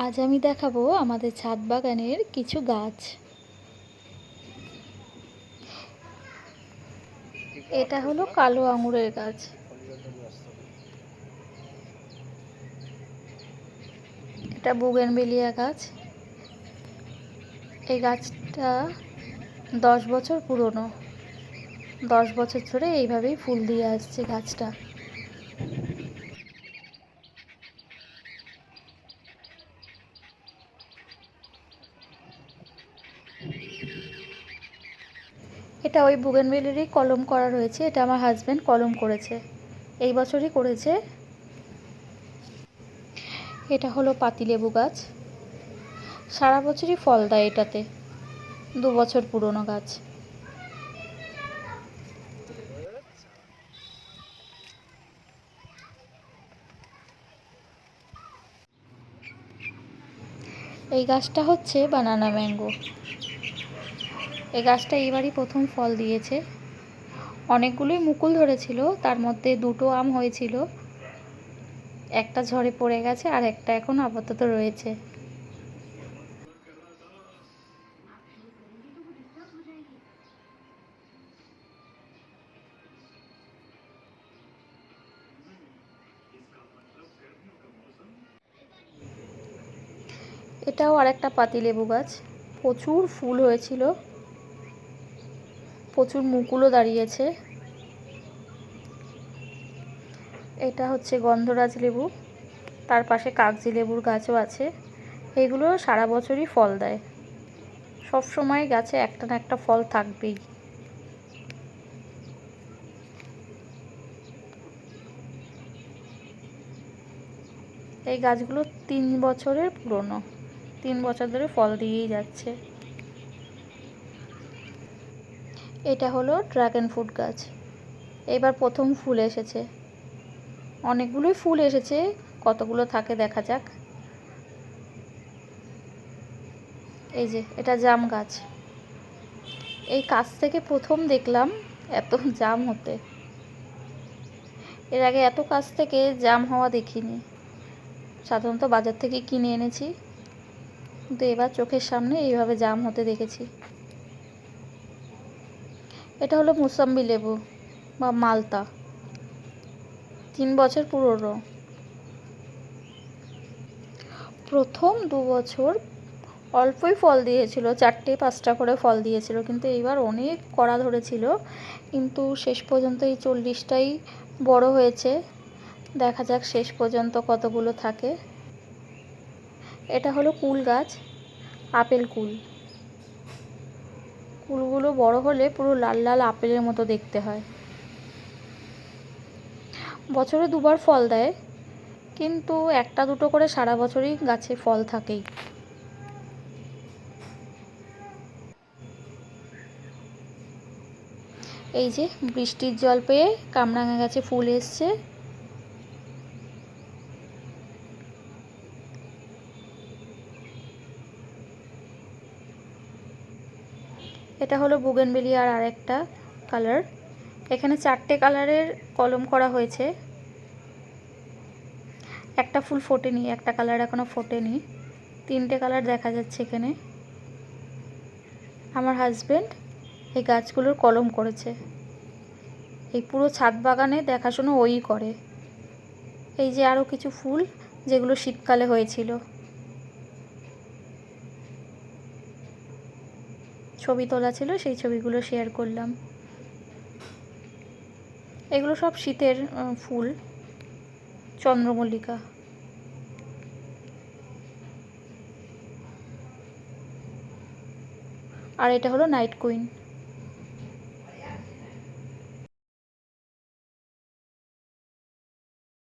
আজ আমি দেখাবো আমাদের ছাদ বাগানের কিছু গাছ। এটা হলো কালো আঙুরের গাছ। এটা বুগেনভেলিয়া গাছ। এই গাছটা 10 বছর পুরনো। 10 বছর ধরে এইভাবেই ফুল দিয়ে আসছে গাছটা। এটা ওই বুগেনভেলিয়ারই কলম করা রয়েছে। এটা আমার হাজব্যান্ড কলম করেছে, এই বছরই করেছে। এটা হলো পাতিলেবু গাছ। সারা বছরই ফল দেয় এটাতে। 2 বছর পুরনো গাছ। এই গাছটা হচ্ছে বানানা ম্যাঙ্গো। এই গাছটা এইবারই প্রথম ফল দিয়েছে। অনেকগুলোই মুকুল ধরেছিল, তার মধ্যে 2টো আম হয়েছিল। একটা ঝড়ে পড়ে গেছে আর একটা এখন আপাতত রয়েছে। এটাও আরেকটা পাতিলেবু গাছ। প্রচুর ফুল হয়েছিল, প্রচুর মুকুলও দাঁড়িয়েছে। এটা হচ্ছে গন্ধরাজ লেবু, তার পাশে কাগজি লেবুর গাছও আছে। এগুলো সারা বছরই ফল দেয়। সব সময় গাছে একটা না একটা ফল থাকবেই। এই গাছগুলো 3 বছরের পুরনো। 3 বছর ধরে ফল দিয়েই যাচ্ছে। এটা হলো ড্রাগন ফ্রুট গাছ। এবার প্রথম ফুল এসেছে। অনেকগুলোই ফুল এসেছে, কতগুলো থাকে দেখা যাক। এই যে এটা জাম গাছ। এই কাছ থেকে প্রথম দেখলাম এত জাম হতে। এর আগে এত কাছ থেকে জাম হওয়া দেখিনি। সাধারণত বাজার থেকে কিনে এনেছি, কিন্তু এবার চোখের সামনে এইভাবে জাম হতে দেখেছি। এটা হলো মুসাম্বি লেবু বা মালতা। 3 বছর পুরনো। প্রথম 2 বছর অল্পই ফল দিয়েছিল, 4টে-5টা করে ফল দিয়েছিল, কিন্তু এইবার অনেক কড়া ধরেছিল। কিন্তু শেষ পর্যন্ত এই 40টাই বড় হয়েছে। দেখা যাক শেষ পর্যন্ত কতগুলো থাকে। এটা হলো কুল গাছ, আপেল কুল। কুলগুলো বড় হলে পুরো লাল লাল আপেলের মতো দেখতে হয়। বছরে 2বার ফল দেয়, কিন্তু 1-2টো করে সারা বছরই গাছে ফল থাকেই। এই যে বৃষ্টির জল পেয়ে কামরাঙা গাছে ফুল এসছে। এটা হলো বুগেনভেলিয়ার আরেকটা কালার। এখানে 4টে কালারের কলম করা হয়েছে। একটা ফুল ফোটেনি, একটা কালার এখনো ফোটেনি। 3টে কালার দেখা যাচ্ছে এখানে। আমার হাজবেন্ড এই গাছগুলোর কলম করেছে। এই পুরো ছাদ বাগানে দেখাশোনা ওই করে। এই যে আরও কিছু ফুল যেগুলো শীতকালে হয়েছিল, ছবি তোলা ছিল, সেই ছবিগুলো শেয়ার করলাম। এগুলো সব শীতের ফুল, চন্দ্রমল্লিকা। আর এটা হলো নাইট কুইন।